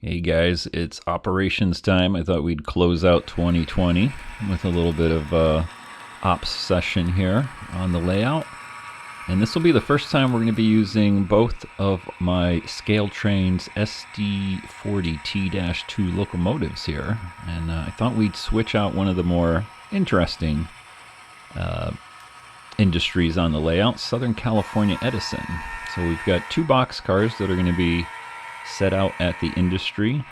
Hey guys, it's operations time. I thought we'd close out 2020 with a little bit of ops session here on the layout. And this will be the first time we're going to be using both of my Scale Trains SD40T-2 locomotives here. And I thought we'd switch out one of the more interesting industries on the layout, Southern California Edison. So we've got two boxcars that are going to be set out at the industry.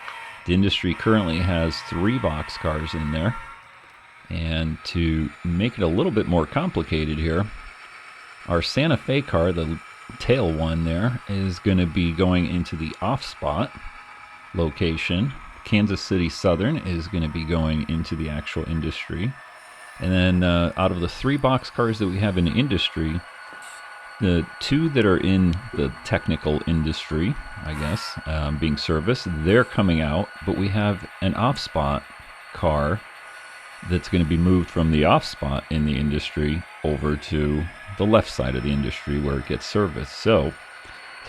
The industry currently has 3 boxcars in there. And to make it a little bit more complicated here, our Santa Fe car, the tail one there, is going to be going into the off-spot location. Kansas City Southern is going to be going into the actual industry. And then out of the 3 boxcars that we have in the industry, the 2 that are in the technical industry, I guess, being serviced, they're coming out, but we have an off-spot car that's going to be moved from the off-spot in the industry over to the left side of the industry where it gets serviced. So,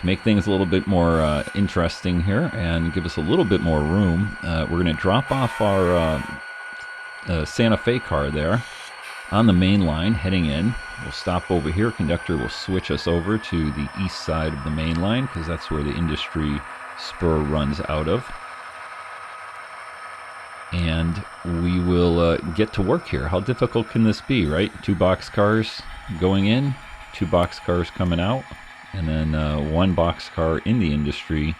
to make things a little bit more interesting here and give us a little bit more room, we're going to drop off our Santa Fe car there on the main line heading in. We'll stop over here. Conductor will switch us over to the east side of the main line because that's where the industry spur runs out of. And we will get to work here. How difficult can this be, right? 2 boxcars going in, 2 boxcars coming out, and then 1 boxcar in the industry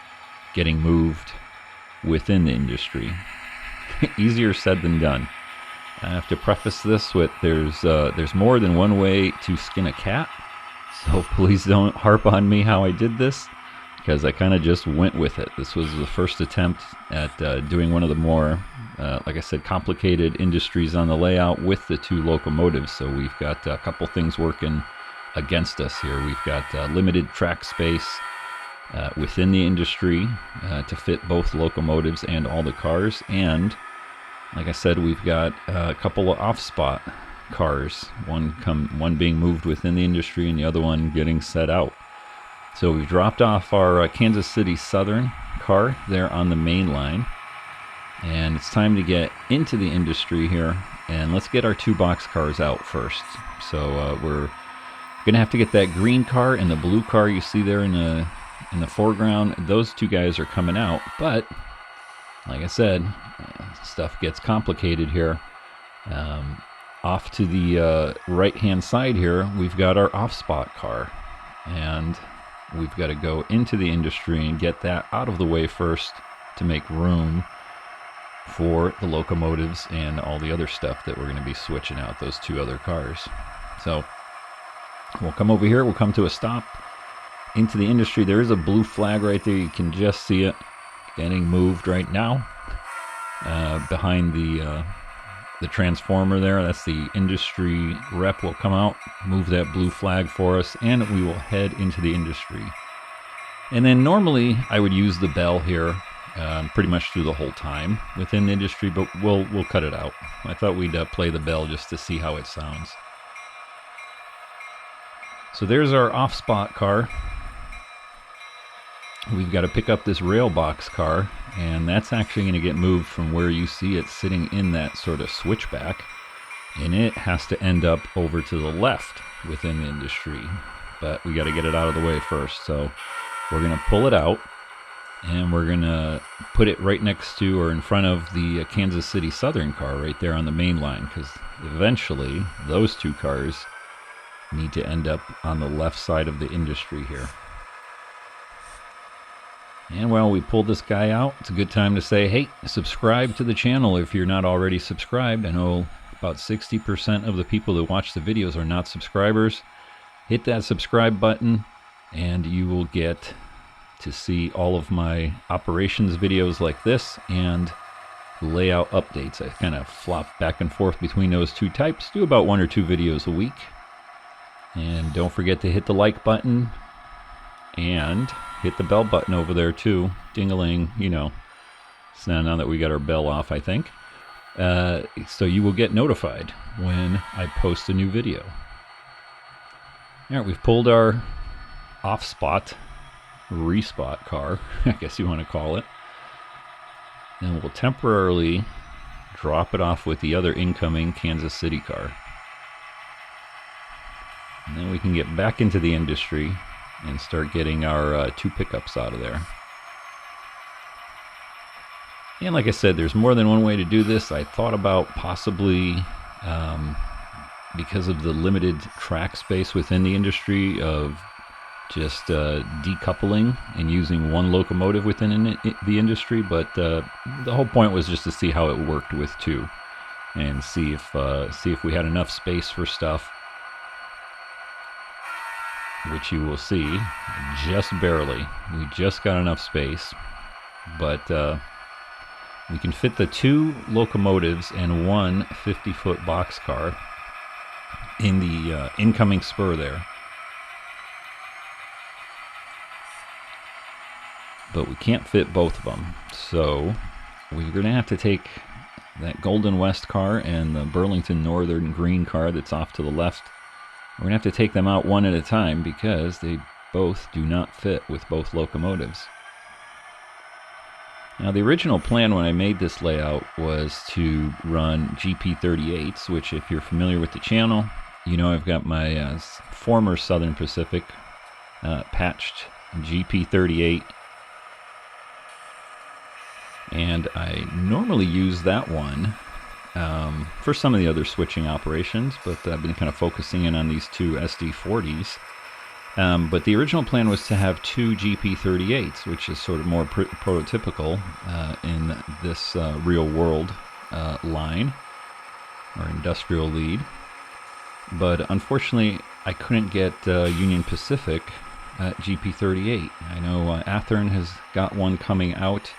getting moved within the industry. Easier said than done. I have to preface this with there's more than one way to skin a cat, so please don't harp on me how I did this, because I kind of just went with it. This was the first attempt at doing one of the more, like I said, complicated industries on the layout with the 2 locomotives, so we've got a couple things working against us here. We've got limited track space within the industry to fit both locomotives and all the cars, and like I said, we've got a couple of off-spot cars, one being moved within the industry and the other one getting set out. So we've dropped off our Kansas City Southern car there on the main line, and it's time to get into the industry here, and let's get our 2 boxcars out first. So we're going to have to get that green car and the blue car you see there in the foreground. Those 2 guys are coming out, but like I said, stuff gets complicated here. Off to the right-hand side here, we've got our off-spot car, and we've got to go into the industry and get that out of the way first to make room for the locomotives and all the other stuff that we're going to be switching out, those 2 other cars. So we'll come over here, we'll come to a stop into the industry. There is a blue flag right there, you can just see it getting moved right now behind the transformer there. That's the industry rep will come out, move that blue flag for us, and we will head into the industry. And then normally I would use the bell here pretty much through the whole time within the industry, but we'll cut it out. I thought we'd play the bell just to see how it sounds. So there's our off-spot car. We've got to pick up this rail box car, and that's actually going to get moved from where you see it sitting in that sort of switchback, and it has to end up over to the left within the industry, but we got to get it out of the way first. So we're going to pull it out, and we're going to put it right next to or in front of the Kansas City Southern car right there on the main line, because eventually those 2 cars need to end up on the left side of the industry here. And while we pull this guy out, it's a good time to say, hey, subscribe to the channel if you're not already subscribed. I know about 60% of the people that watch the videos are not subscribers. Hit that subscribe button and you will get to see all of my operations videos like this and layout updates. I kind of flop back and forth between those 2 types, do about 1 or 2 videos a week. And don't forget to hit the like button and hit the bell button over there too. Ding-a-ling, you know. So now that we got our bell off, I think. So you will get notified when I post a new video. All right, we've pulled our off-spot respot car, I guess you want to call it. and we'll temporarily drop it off with the other incoming Kansas City car. And then we can get back into the industry and start getting our 2 pickups out of there. And like I said, there's more than one way to do this. I thought about possibly, because of the limited track space within the industry, of just decoupling and using one locomotive within the industry, but the whole point was just to see how it worked with 2 and see if we had enough space for stuff, which you will see just barely. We just got enough space, but we can fit the 2 locomotives and 1 50-foot boxcar in the incoming spur there. But we can't fit both of them. So we're going to have to take that Golden West car and the Burlington Northern green car that's off to the left. We're going to have to take them out one at a time because they both do not fit with both locomotives. Now, the original plan when I made this layout was to run GP38s, which, if you're familiar with the channel, you know I've got my former Southern Pacific patched GP38, and I normally use that one for some of the other switching operations, but I've been kind of focusing in on these 2 SD40s. But the original plan was to have 2 GP38s, which is sort of more prototypical in this real world line or industrial lead. But unfortunately, I couldn't get Union Pacific GP38. I know Athearn has got one coming out,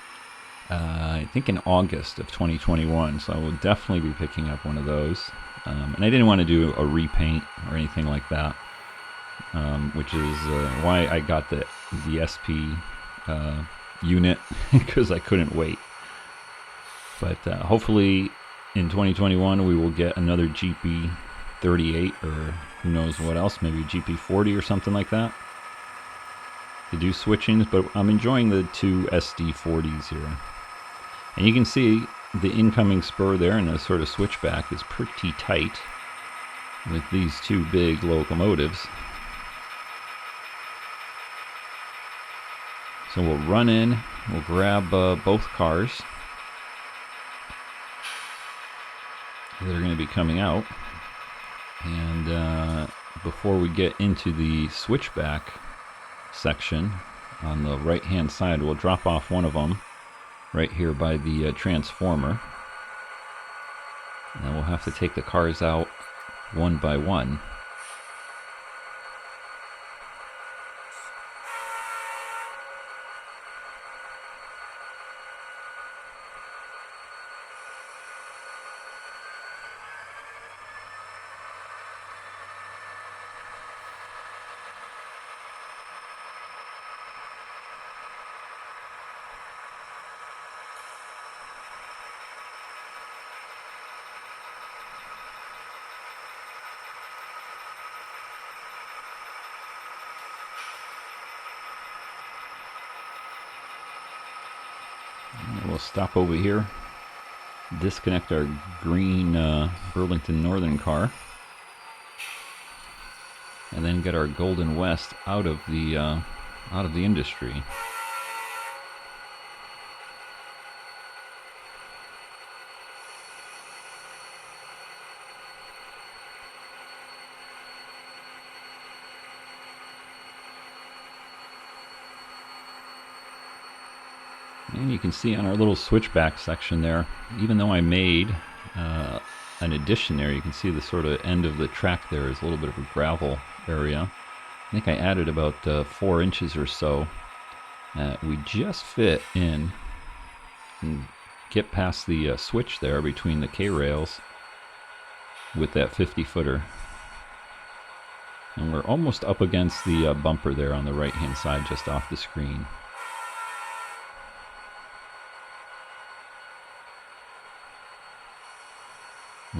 I think in August of 2021, so I will definitely be picking up one of those. And I didn't want to do a repaint or anything like that. Which is why I got the SP unit, because I couldn't wait. But hopefully in 2021 we will get another GP38, or who knows what else, maybe GP40 or something like that, to do switchings. But I'm enjoying the 2 SD40s here. And you can see the incoming spur there, and the sort of switchback is pretty tight with these 2 big locomotives. So we'll run in, we'll grab both cars that are going to be coming out, and before we get into the switchback section on the right hand side, we'll drop off one of them right here by the transformer, and then we'll have to take the cars out one by one. We'll stop over here, disconnect our green Burlington Northern car, and then get our Golden West out of the industry. And you can see on our little switchback section there, even though I made an addition there, you can see the sort of end of the track there is a little bit of a gravel area. I think I added about 4 inches or so. We just fit in and get past the switch there between the K-rails with that 50-footer. And we're almost up against the bumper there on the right-hand side, just off the screen.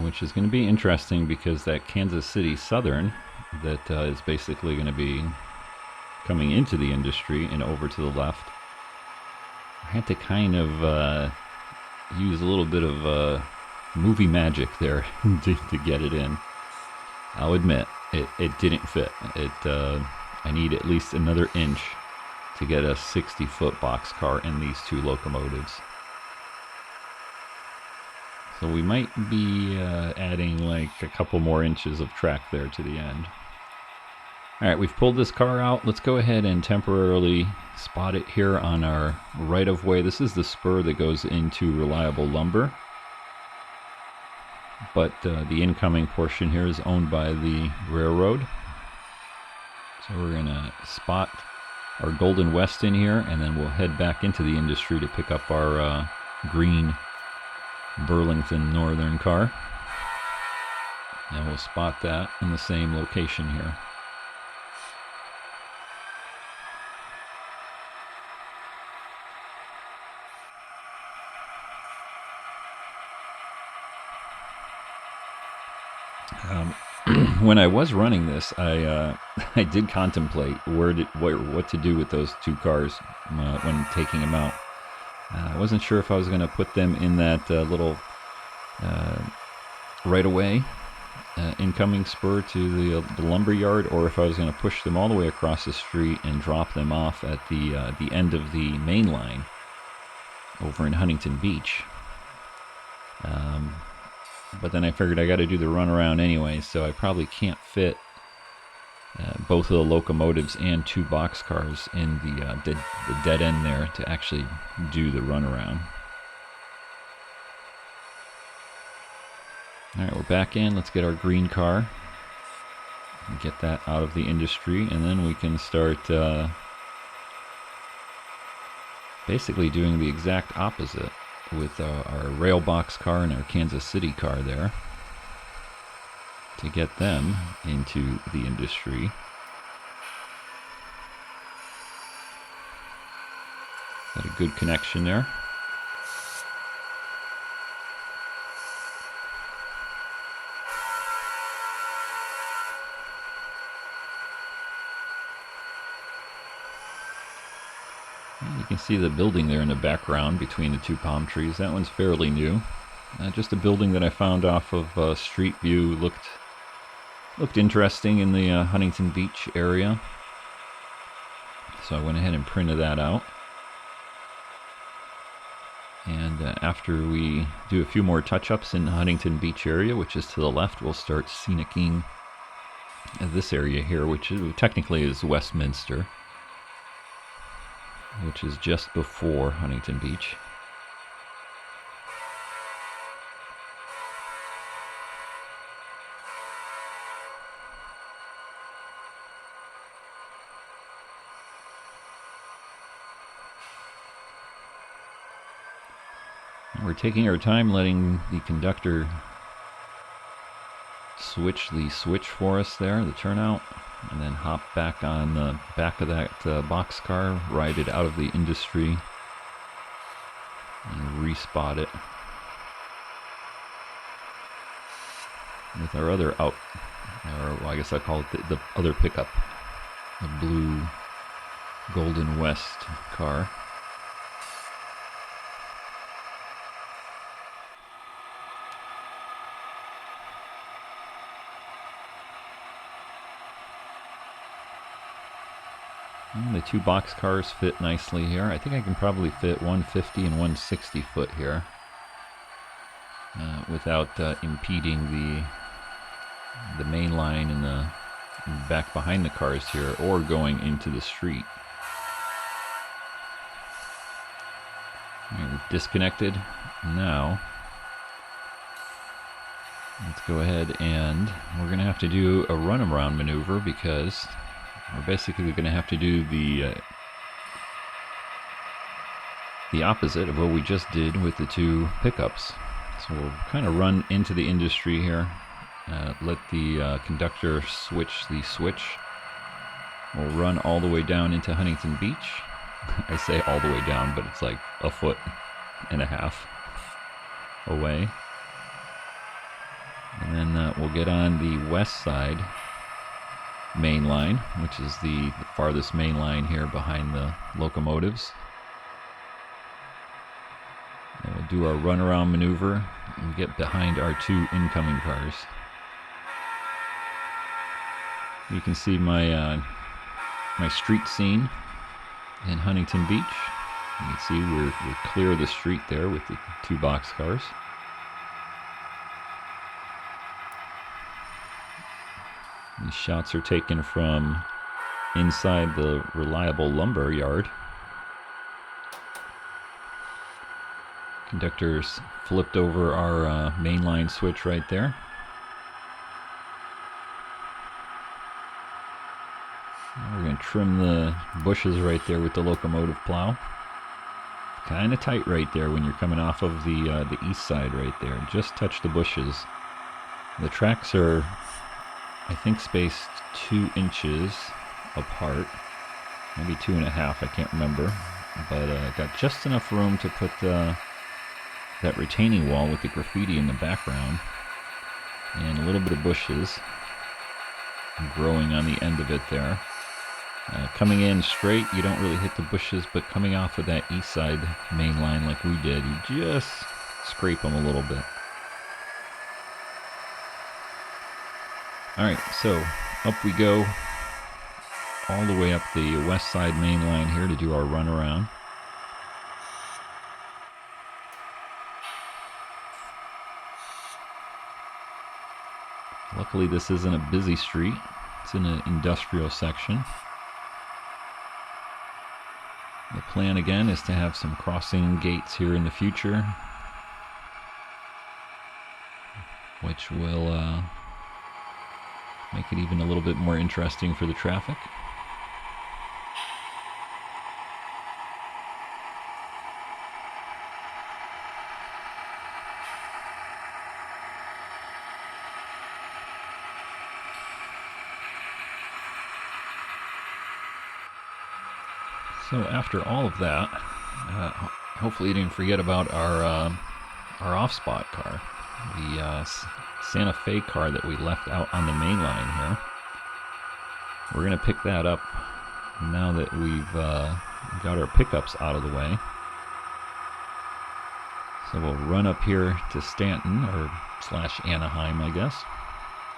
Which is going to be interesting because that Kansas City Southern that is basically going to be coming into the industry and over to the left, I had to kind of use a little bit of movie magic there to get it in. I'll admit, it didn't fit. I need at least another inch to get a 60-foot boxcar in these two locomotives. So we might be adding like a couple more inches of track there to the end. Alright, we've pulled this car out. Let's go ahead and temporarily spot it here on our right-of-way. This is the spur that goes into Reliable Lumber. But the incoming portion here is owned by the railroad. So we're going to spot our Golden West in here, and then we'll head back into the industry to pick up our green Burlington Northern car. And we'll spot that in the same location here. When I was running this, I did contemplate what to do with those two cars when taking them out. I wasn't sure if I was going to put them in that little right-of-way incoming spur to the lumber yard, or if I was going to push them all the way across the street and drop them off at the end of the main line over in Huntington Beach. But then I figured I got to do the runaround anyway, so I probably can't fit both of the locomotives and two boxcars in the dead end there to actually do the runaround. Alright, we're back in. Let's get our green car and get that out of the industry, and then we can start basically doing the exact opposite with our rail box car and our Kansas City car there to get them into the industry. Got a good connection there. You can see the building there in the background between the two palm trees. That one's fairly new. Just a building that I found off of Street View. Looked interesting in the Huntington Beach area. So I went ahead and printed that out. And after we do a few more touch-ups in the Huntington Beach area, which is to the left, we'll start scenicking this area here, which technically is Westminster, which is just before Huntington Beach. And we're taking our time letting the conductor switch the switch for us there, the turnout, and then hop back on the back of that boxcar, ride it out of the industry, and respot it with our other or well, I guess I call it the other pickup, the blue Golden West car. The two box cars fit nicely here. I think I can probably fit 150 and 160 foot here without impeding the main line and the back behind the cars here, or going into the street. We've disconnected. Now let's go ahead, and we're going to have to do a runaround maneuver, because we're basically going to have to do the opposite of what we just did with the two pickups. So we'll kind of run into the industry here, let the conductor switch the switch. We'll run all the way down into Huntington Beach. I say all the way down, but it's like a foot and a half away. And then we'll get on the west side main line, which is the farthest main line here behind the locomotives. And we'll do our runaround maneuver and get behind our two incoming cars. You can see my my street scene in Huntington Beach. You can see we're clear of the street there with the two boxcars. These shots are taken from inside the Reliable Lumber Yard. Conductor's flipped over our mainline switch right there. We're going to trim the bushes right there with the locomotive plow. Kind of tight right there when you're coming off of the east side right there. Just touch the bushes. The tracks are, I think, spaced 2 inches apart. Maybe 2.5, I can't remember. But got just enough room to put that retaining wall with the graffiti in the background. And a little bit of bushes growing on the end of it there. Coming in straight, you don't really hit the bushes, but coming off of that east side main line like we did, you just scrape them a little bit. Alright, so up we go all the way up the west side main line here to do our runaround. Luckily this isn't a busy street, it's in an industrial section. The plan again is to have some crossing gates here in the future, which will make it even a little bit more interesting for the traffic. So after all of that, hopefully you didn't forget about our off-spot car, the Santa Fe car that we left out on the main line here. We're going to pick that up now that we've got our pickups out of the way. So we'll run up here to Stanton, or / Anaheim, I guess.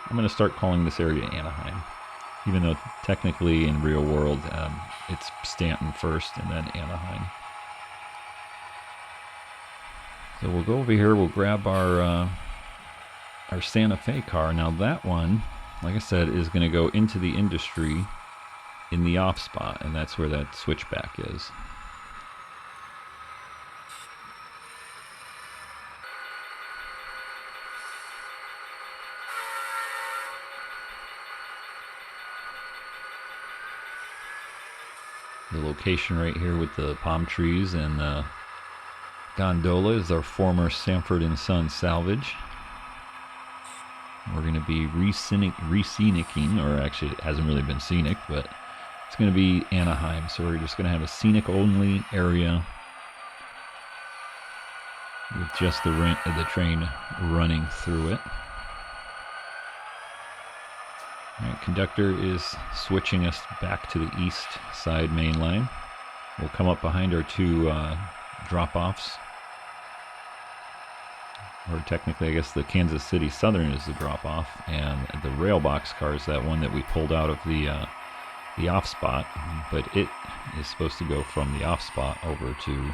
I'm going to start calling this area Anaheim, even though technically in real world it's Stanton first and then Anaheim. So we'll go over here, we'll grab our Santa Fe car. Now that one, like I said, is going to go into the industry in the off spot, and that's where that switchback is. The location right here with the palm trees and the gondola is our former Sanford & Son salvage. We're going to be re-scenicking, or actually it hasn't really been scenic, but it's going to be Anaheim. So we're just going to have a scenic only area with just the train running through it. Alright, conductor is switching us back to the east side main line. We'll come up behind our two drop-offs. Or technically, I guess the Kansas City Southern is the drop-off, and the rail box car is that one that we pulled out of the off spot, but it is supposed to go from the off spot over to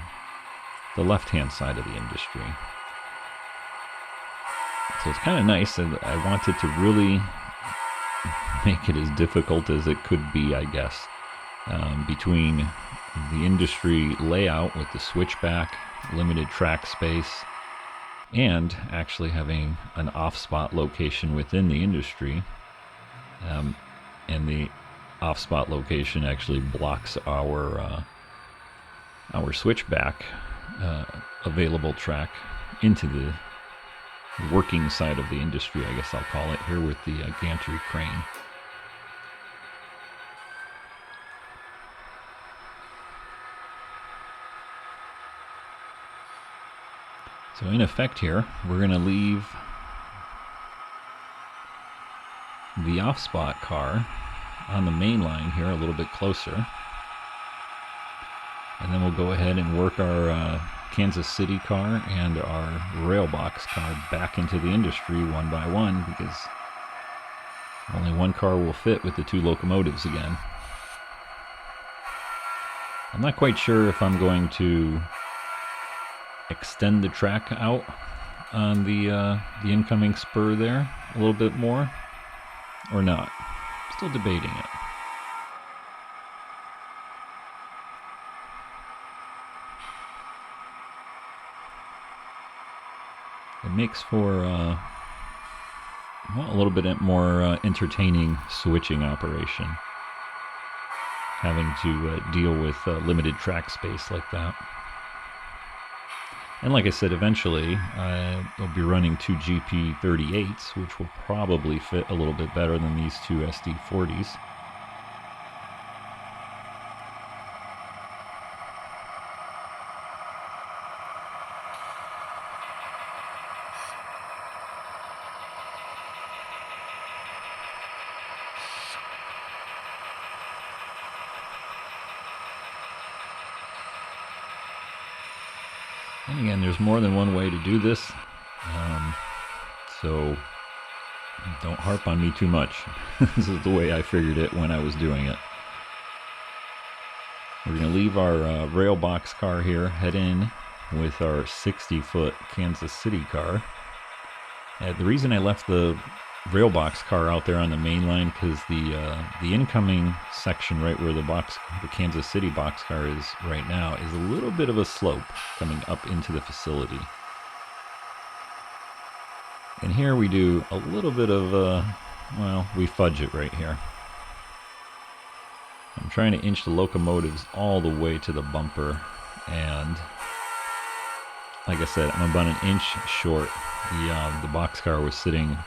the left-hand side of the industry. So it's kind of nice, and I wanted to really make it as difficult as it could be, I guess, between the industry layout with the switchback, limited track space, and actually having an off-spot location within the industry. And the off-spot location actually blocks our switchback available track into the working side of the industry, I guess I'll call it, here with the gantry crane. So in effect here, we're going to leave the off-spot car on the main line here a little bit closer. And then we'll go ahead and work our Kansas City car and our Railbox car back into the industry one by one, because only one car will fit with the two locomotives again. I'm not quite sure if I'm going to extend the track out on the incoming spur there a little bit more or not. Still debating it. It makes for well, a little bit more entertaining switching operation, having to deal with limited track space like that. And like I said, eventually I'll be running two GP38s, which will probably fit a little bit better than these two SD40s. And again, there's more than one way to do this, so don't harp on me too much. This is the way I figured it when I was doing it. We're going to leave our Railbox car here, head in with our 60-foot Kansas City car. The reason I left the Railbox car out there on the main line, because the incoming section right where the Kansas City boxcar is right now is a little bit of a slope coming up into the facility. And here we do a little bit of well, we fudge it right here. I'm trying to inch the locomotives all the way to the bumper, and like I said, I'm about an inch short. The boxcar was sitting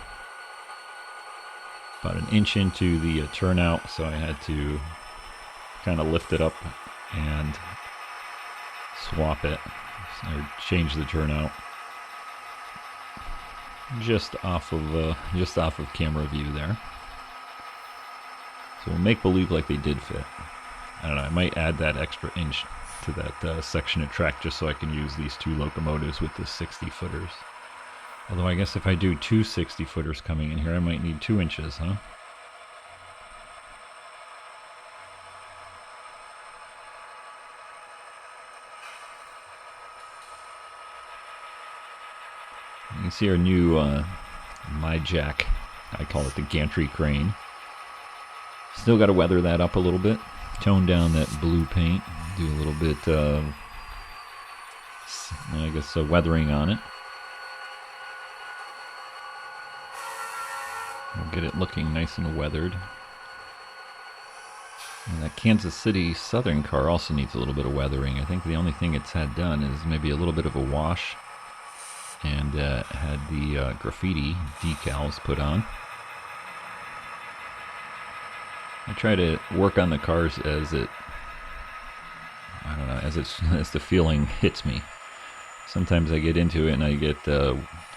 about an inch into the turnout, so I had to kind of lift it up and swap it, or change the turnout just off of camera view there. So we'll make believe like they did fit. I don't know, I might add that extra inch to that section of track just so I can use these two locomotives with the 60-footers. Although I guess if I do two 60-footers coming in here, I might need 2 inches, huh? You can see our new My Jack, I call it the gantry crane. Still got to weather that up a little bit, tone down that blue paint, do a little bit of, I guess, weathering on it. We'll get it looking nice and weathered. And that Kansas City Southern car also needs a little bit of weathering. I think the only thing it's had done is maybe a little bit of a wash, and had the graffiti decals put on. I try to work on the cars as it, I don't know, as the feeling hits me. Sometimes I get into it and I get a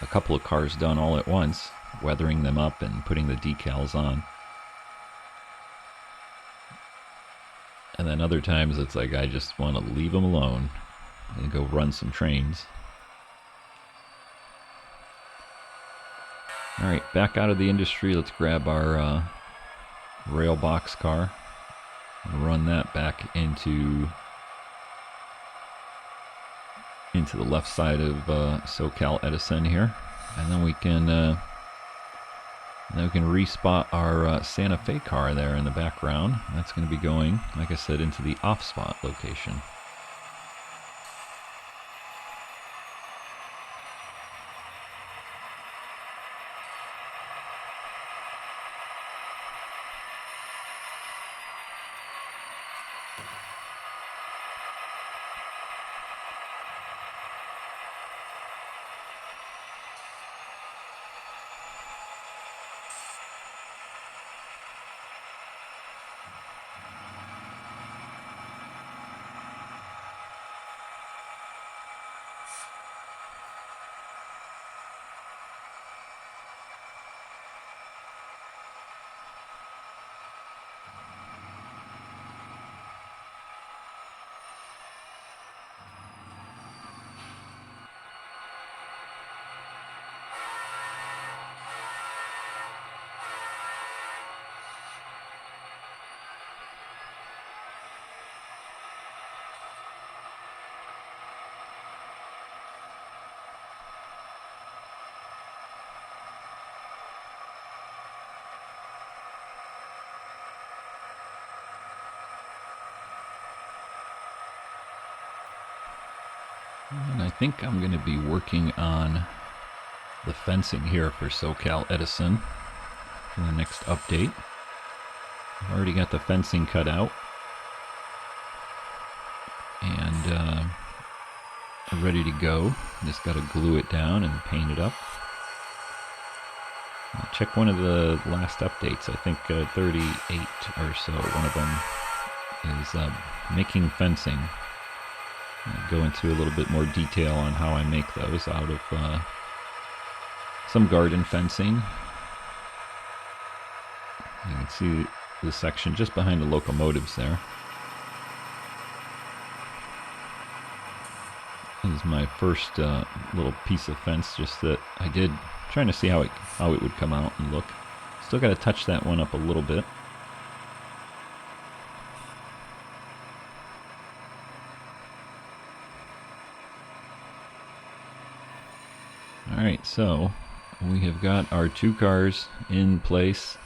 couple of cars done all at once, weathering them up and putting the decals on. And then other times it's like I just want to leave them alone and go run some trains. Alright, back out of the industry. Let's grab our Railbox car and run that back into the left side of SoCal Edison here, and then we can respot our Santa Fe car there in the background. That's going to be going, like I said, into the off spot location. And I think I'm going to be working on the fencing here for SoCal Edison for the next update. I've already got the fencing cut out and ready to go. Just got to glue it down and paint it up. I'll check one of the last updates, I think 38 or so. One of them is making fencing. I'll go into a little bit more detail on how I make those out of some garden fencing. You can see the section just behind the locomotives there. This is my first little piece of fence, just that I did, trying to see how it would come out and look. Still got to touch that one up a little bit. Alright, so we have got our two cars in place.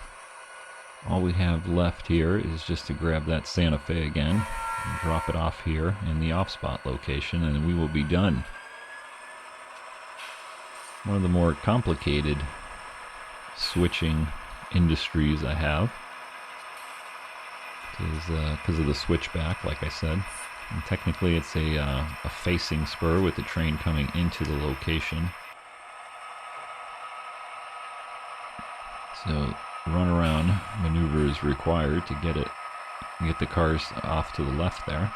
All we have left here is just to grab that Santa Fe again and drop it off here in the off spot location, and we will be done. One of the more complicated switching industries I have is because of the switchback, like I said. And technically it's a facing spur with the train coming into the location. So runaround maneuver is required to get the cars off to the left there.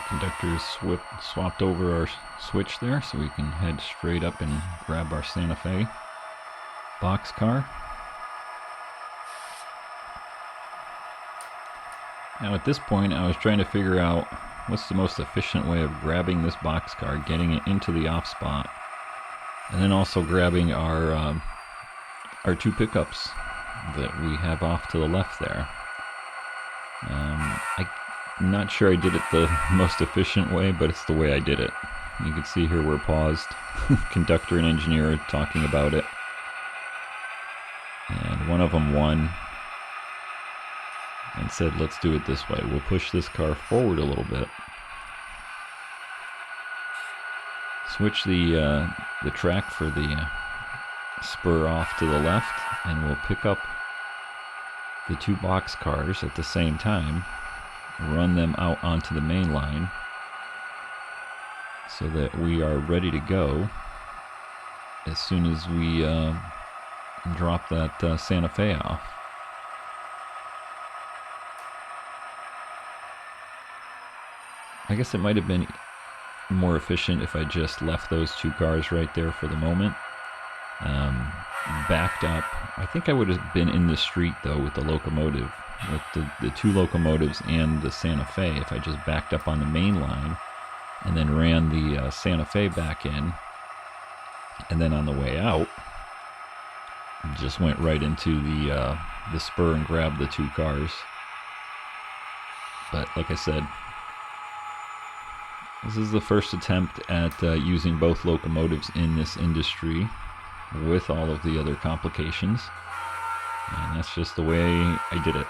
Conductors swapped over our switch there, so we can head straight up and grab our Santa Fe boxcar. Now at this point I was trying to figure out what's the most efficient way of grabbing this boxcar, getting it into the off spot, and then also grabbing our two pickups that we have off to the left there. I'm not sure I did it the most efficient way, but it's the way I did it. You can see here we're paused. Conductor and engineer are talking about it. And one of them won and said, let's do it this way. We'll push this car forward a little bit. Switch the track for the spur off to the left, and we'll pick up the two box cars at the same time. Run them out onto the main line so that we are ready to go as soon as we drop that Santa Fe off. I guess it might have been more efficient if I just left those two cars right there for the moment. Backed up. I think I would have been in the street though with the locomotive, with the two locomotives and the Santa Fe, if I just backed up on the main line and then ran the Santa Fe back in, and then on the way out just went right into the spur and grabbed the two cars. But like I said, this is the first attempt at using both locomotives in this industry with all of the other complications, and that's just the way I did it.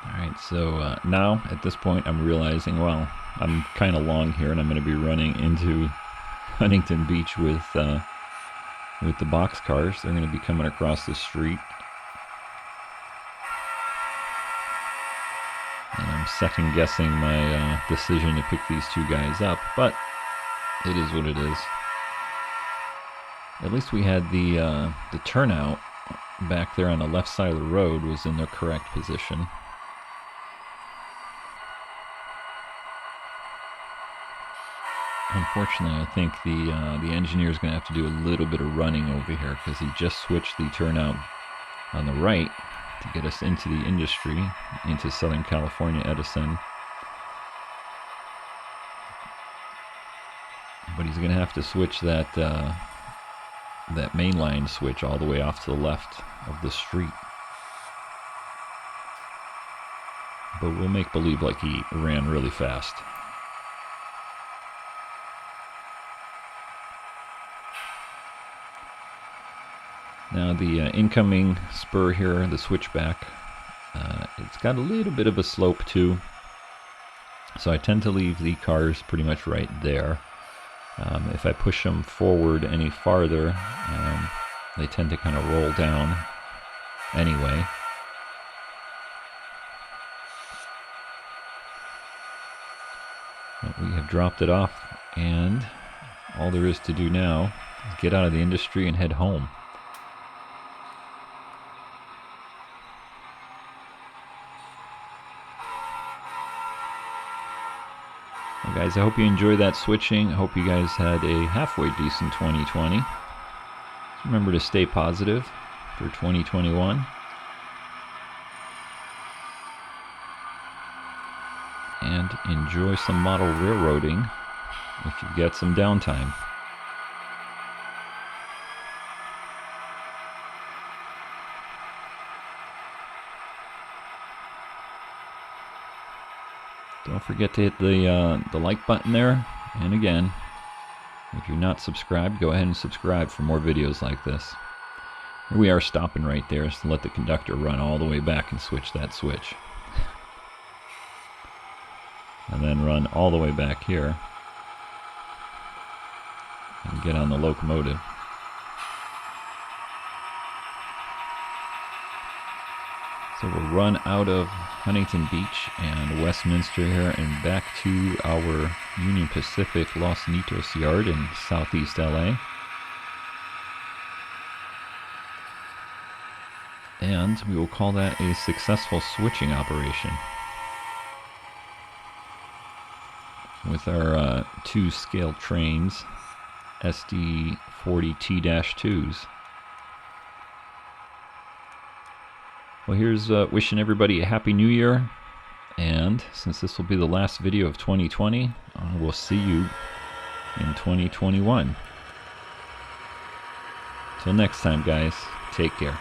Alright, so now at this point I'm realizing, well, I'm kind of long here and I'm going to be running into Huntington Beach with the box cars. They're going to be coming across the street. And I'm second guessing my decision to pick these two guys up, but it is what it is. At least we had the turnout back there on the left side of the road was in the correct position. Unfortunately, I think the engineer is going to have to do a little bit of running over here because he just switched the turnout on the right to get us into the industry, into Southern California, Edison. But he's going to have to switch that that main line switch all the way off to the left of the street. But we'll make believe like he ran really fast. Now the incoming spur here, the switchback, it's got a little bit of a slope too. So I tend to leave the cars pretty much right there. If I push them forward any farther, they tend to kind of roll down anyway. But we have dropped it off, and all there is to do now is get out of the industry and head home. Well, guys, I hope you enjoyed that switching. I hope you guys had a halfway decent 2020. Remember to stay positive for 2021. And enjoy some model railroading if you get some downtime. Don't forget to hit the like button there. And again, if you're not subscribed, go ahead and subscribe for more videos like this. Here we are stopping right there, so let the conductor run all the way back and switch that switch. And then run all the way back here and get on the locomotive. So we'll run out of Huntington Beach and Westminster here and back to our Union Pacific Los Nitos yard in southeast LA. And we will call that a successful switching operation. With our 2 scale trains, SD 40T-2s. Well, here's wishing everybody a Happy New Year, and since this will be the last video of 2020, we'll see you in 2021. Till next time, guys, take care.